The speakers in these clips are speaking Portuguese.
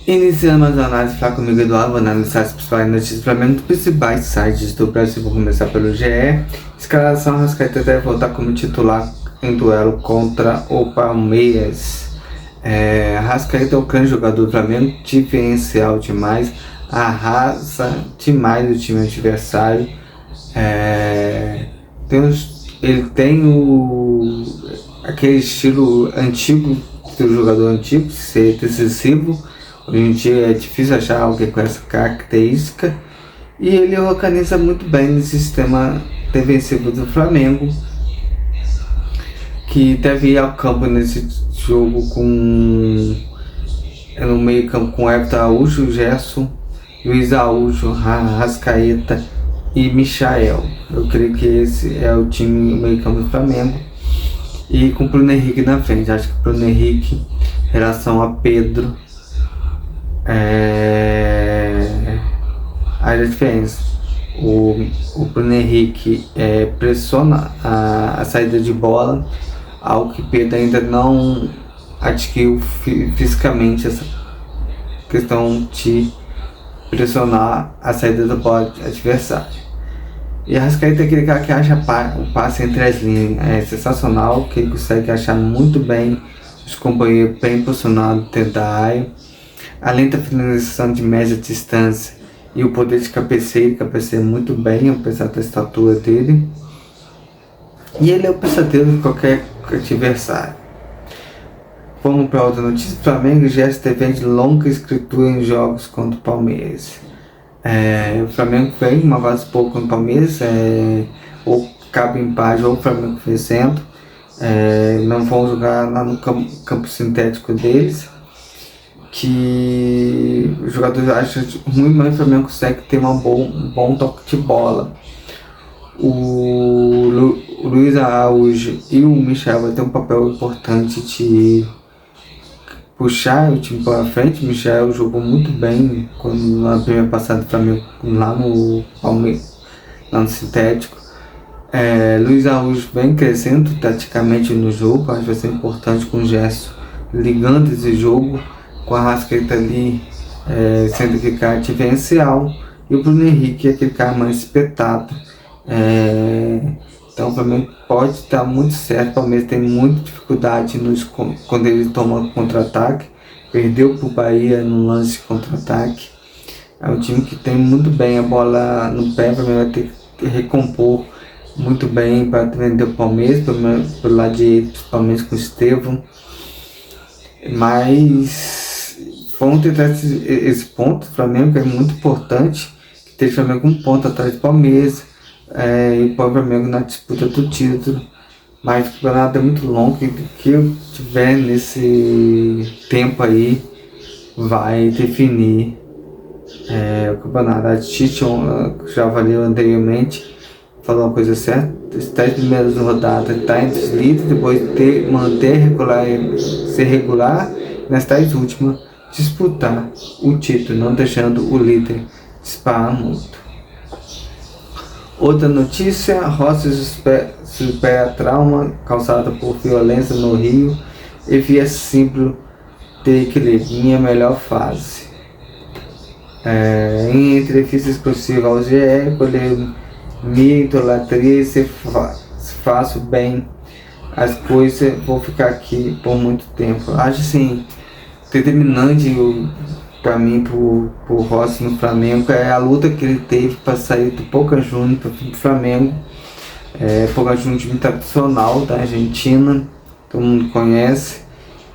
Iniciando as análises, falar comigo, Eduardo, vou analisar as principais notícias do Flamengo dos principais sites do Brasil. Vou começar pelo GE. Escalação: Arrascaeta deve voltar como titular em duelo contra o Palmeiras. Arrascaeta é o grande jogador do Flamengo, diferencial demais, arrasa demais o time adversário. Ele tem aquele estilo antigo do jogador antigo, ser decisivo. Hoje em dia é difícil achar alguém com essa característica, e ele organiza muito bem nesse sistema defensivo do Flamengo, que deve ir ao campo nesse jogo no meio campo com Everton Araújo, Gerson, Luiz Araújo, Arrascaeta e Michael. Eu creio que esse é o time no meio campo do Flamengo, e com o Bruno Henrique na frente. Acho que o Bruno Henrique, em relação a Pedro, a diferença. O Bruno Henrique pressiona a saída de bola, algo que Pedro ainda não adquiriu fisicamente, essa questão de pressionar a saída da bola adversária. E a Arrascaeta é aquele cara que acha o passe entre as linhas, é sensacional, que ele consegue achar muito bem os companheiros bem posicionados dentro da área. Além da finalização de média distância e o poder de cabeceio muito bem, apesar da estatura dele. E ele é o pesadelo de qualquer adversário. Vamos para outra notícia. O Flamengo já esteve de longa escritura em jogos contra o Palmeiras. O Flamengo vem uma vez pouco no Palmeiras, ou cabe empate ou o Flamengo vencendo. Não vão jogar lá no campo sintético deles, que os jogadores acham ruim, mas o Flamengo consegue ter um bom toque de bola. O Luiz Araújo e o Michael vai ter um papel importante de puxar o time para frente. O Michael jogou muito bem na primeira passada do Flamengo lá no Palmeiras, lá no sintético. Luiz Araújo vem crescendo taticamente no jogo, acho que vai ser importante com o Gerson ligando esse jogo, com a Arrascaeta ali sendo aquele cara diferencial, e o Bruno Henrique é aquele cara mais espetado. Então o Flamengo pode estar muito certo. O Palmeiras tem muita dificuldade quando ele toma contra-ataque, perdeu para o Bahia no lance de contra-ataque. É um time que tem muito bem a bola no pé. O Flamengo vai ter que recompor muito bem para defender o Palmeiras, pelo lado direito, principalmente com o Estevão. Mas vamos tentar esse ponto do Flamengo, que é muito importante, que tem o Flamengo um ponto atrás do Palmeiras, e o Flamengo na disputa do título. Mas o campeonato é muito longo, e o que eu tiver nesse tempo aí vai definir o campeonato. A Tite, já valeu anteriormente, falou uma coisa certa: as 10 primeiras rodadas está entre os líderes, depois ser regular, nas 10 últimas disputar o título, não deixando o líder disparar muito. Outra notícia: Rossi supera trauma causado por violência no Rio e via símbolo de equilíbrio, minha melhor fase. Em entrevista exclusiva ao GE, colheu minha idolatria, se faço bem as coisas, vou ficar aqui por muito tempo. Acho assim, determinante para mim, pro Rossi no Flamengo, é a luta que ele teve para sair do Boca Juniors para o Flamengo. Boca Juniors, um time tradicional da Argentina, todo mundo conhece.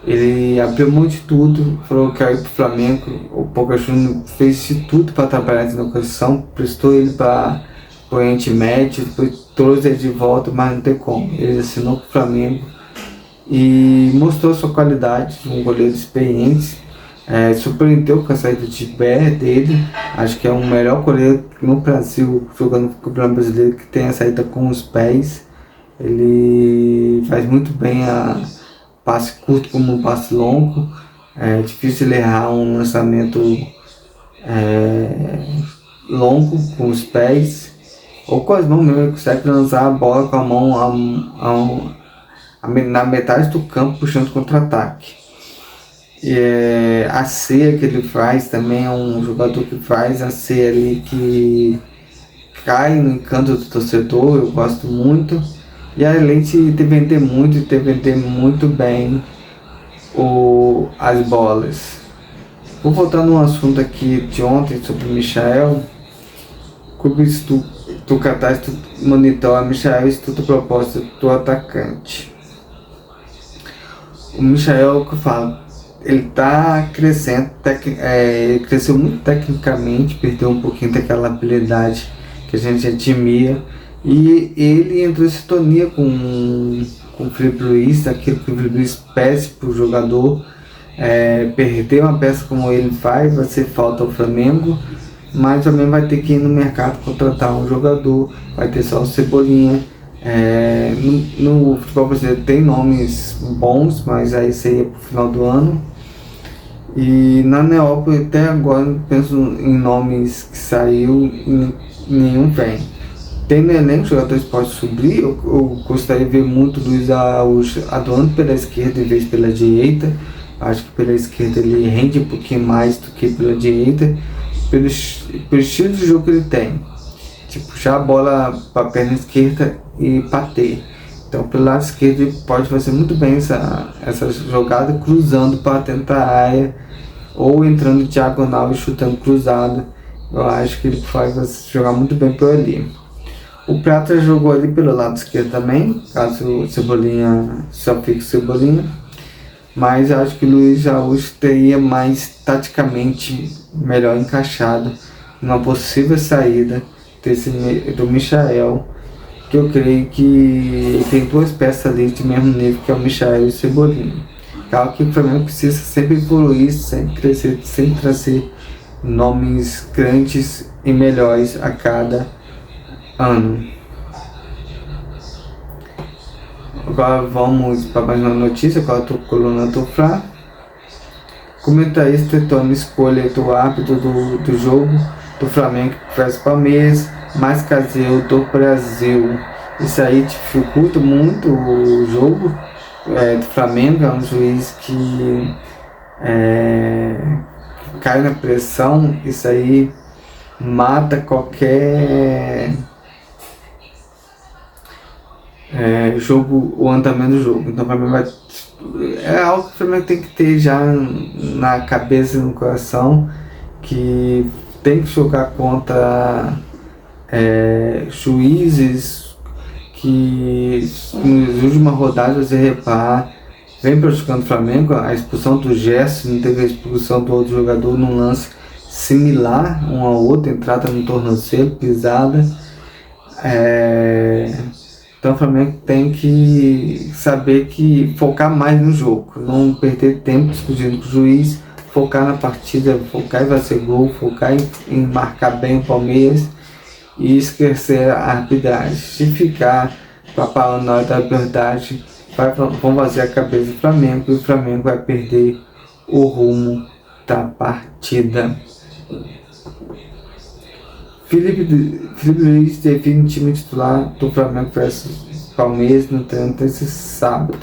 Ele abriu mão de tudo, falou que ia ir pro Flamengo. O Boca Juniors fez de tudo para trabalhar na negociação, prestou ele para o Oriente Médio, depois trouxe ele de volta, mas não tem como. Ele assinou com o Flamengo e mostrou sua qualidade de um goleiro experiente. Surpreendeu com a saída de pé dele. Acho que é o melhor goleiro no Brasil, jogando no Campeonato Brasileiro, que tem a saída com os pés. Ele faz muito bem a passe curto como um passe longo. É difícil ele errar um lançamento longo com os pés, ou com as mãos mesmo. Ele consegue lançar a bola com a mão na metade do campo, puxando contra-ataque. A ceia que ele faz também é um jogador que faz a ceia ali que cai no encanto do torcedor, eu gosto muito. E além de vender muito e de vender muito bem as bolas. Vou voltar no assunto aqui de ontem sobre o Michael. Clube do Catar monitora Michael e estuda a proposta do atacante. O Michael, que eu falo, ele tá crescendo, ele cresceu muito tecnicamente, perdeu um pouquinho daquela habilidade que a gente admira. E ele entrou em sintonia com o Filipe Luís, aquilo que o Filipe Luís pede para o jogador. Perder uma peça como ele faz, vai ser falta ao Flamengo, mas também vai ter que ir no mercado contratar um jogador, vai ter só o Cebolinha. No futebol brasileiro tem nomes bons, mas aí seria pro final do ano. E na Neópolis até agora eu penso em nomes que saiu e nenhum vem. Tem no elenco jogadores que podem subir. Eu gostaria de ver muito o Luiz Araújo atuando pela esquerda em vez pela direita. Acho que pela esquerda ele rende um pouquinho mais do que pela direita, pelo estilo de jogo que ele tem. Tipo, puxar a bola para a perna esquerda e bater. Então, pelo lado esquerdo, ele pode fazer muito bem essa jogada, cruzando para tentar a área, ou entrando diagonal e chutando cruzado. Eu acho que ele vai jogar muito bem por ali. O Prata jogou ali pelo lado esquerdo também, caso o Cebolinha só fique o Cebolinha. Mas eu acho que o Luiz Araújo teria mais taticamente melhor encaixado numa possível saída do Michael, que eu creio que tem duas peças ali de mesmo nível, que é o Michael e o Cebolinha. Claro que o Flamengo precisa sempre evoluir, sempre crescer, sempre trazer nomes grandes e melhores a cada ano. Agora vamos para mais uma notícia, agora eu coluna do Fla. Comentarista toma escolha do árbitro do jogo do Flamengo versus Palmeiras, mais caseiro do Brasil. Isso aí dificulta muito o jogo do Flamengo. É um juiz que cai na pressão. Isso aí mata qualquer jogo, o andamento do jogo. Então, para mim, é algo que o Flamengo tem que ter já na cabeça e no coração, que tem que jogar contra juízes que nas últimas rodadas você repara, vem praticando o Flamengo. A expulsão do Gerson, não teve a expulsão do outro jogador num lance similar um ao outro, entrada no tornozelo, pisada. Então o Flamengo tem que saber que focar mais no jogo, não perder tempo discutindo com o juiz, focar na partida, focar em fazer gol, focar em marcar bem o Palmeiras e esquecer a arbitragem. Se ficar papando na hora da verdade, vão fazer a cabeça do Flamengo e o Flamengo vai perder o rumo da partida. Filipe Luís define time titular do Flamengo versus Palmeiras no treino desse sábado.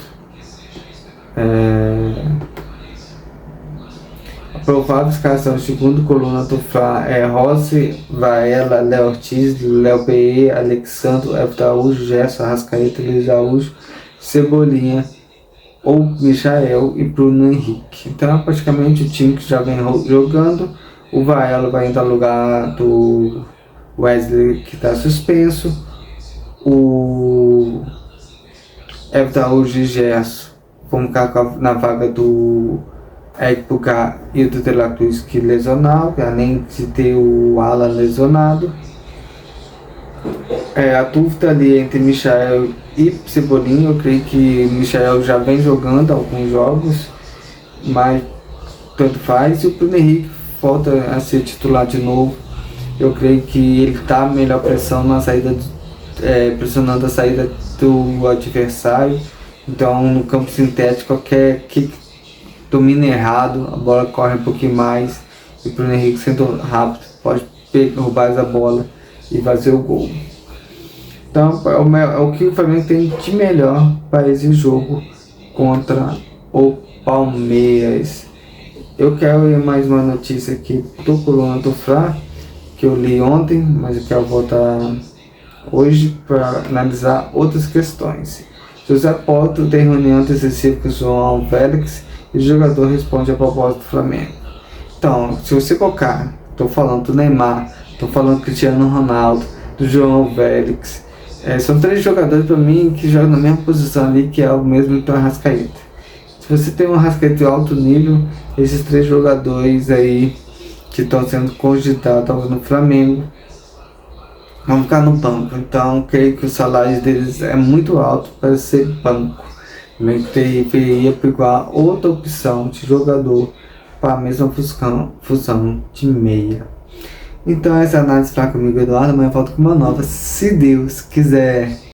A provável escalação segundo coluna do Fla é Rossi, Varela, Léo Ortiz, Léo Pereira, Alexandre, Everton Araújo, Gerson, Arrascaeta, Luiz Araújo, Cebolinha ou Michael e Bruno Henrique. Então praticamente o time que já vem jogando. O Varela vai entrar no lugar do Wesley, que está suspenso. O Everton Araújo e Gerson vão ficar na vaga do Eric Pucá e do De La Cruz, que lesional, além de ter o Alan lesionado. A dúvida ali entre Michael e Cebolinha. Eu creio que Michael já vem jogando alguns jogos, mas tanto faz. E o Bruno Henrique volta a ser titular de novo. Eu creio que ele está melhor pressionando a saída do adversário. Então no campo sintético, qualquer kick domina errado, a bola corre um pouquinho mais e o Bruno Henrique, sendo rápido, pode roubar essa bola e fazer o gol. Então é o que o Flamengo tem de melhor para esse jogo contra o Palmeiras. Eu quero ler mais uma notícia aqui do Coluna do Fla, que eu li ontem, mas eu quero voltar hoje para analisar outras questões. José Porto tem reunião decisiva com João Félix e o jogador responde a proposta do Flamengo. Então, se você colocar, estou falando do Neymar, estou falando do Cristiano Ronaldo, do João Félix, são 3 jogadores para mim que jogam na mesma posição ali, que é o mesmo do Arrascaeta. Se você tem um Arrascaeta de alto nível, esses 3 jogadores aí que estão sendo cogitados no Flamengo vão ficar no banco. Então, creio que o salário deles é muito alto para ser banco. Também teria pegar outra opção de jogador para a mesma função de meia. Então, essa análise para comigo, Eduardo. Amanhã eu volto com uma nova, se Deus quiser.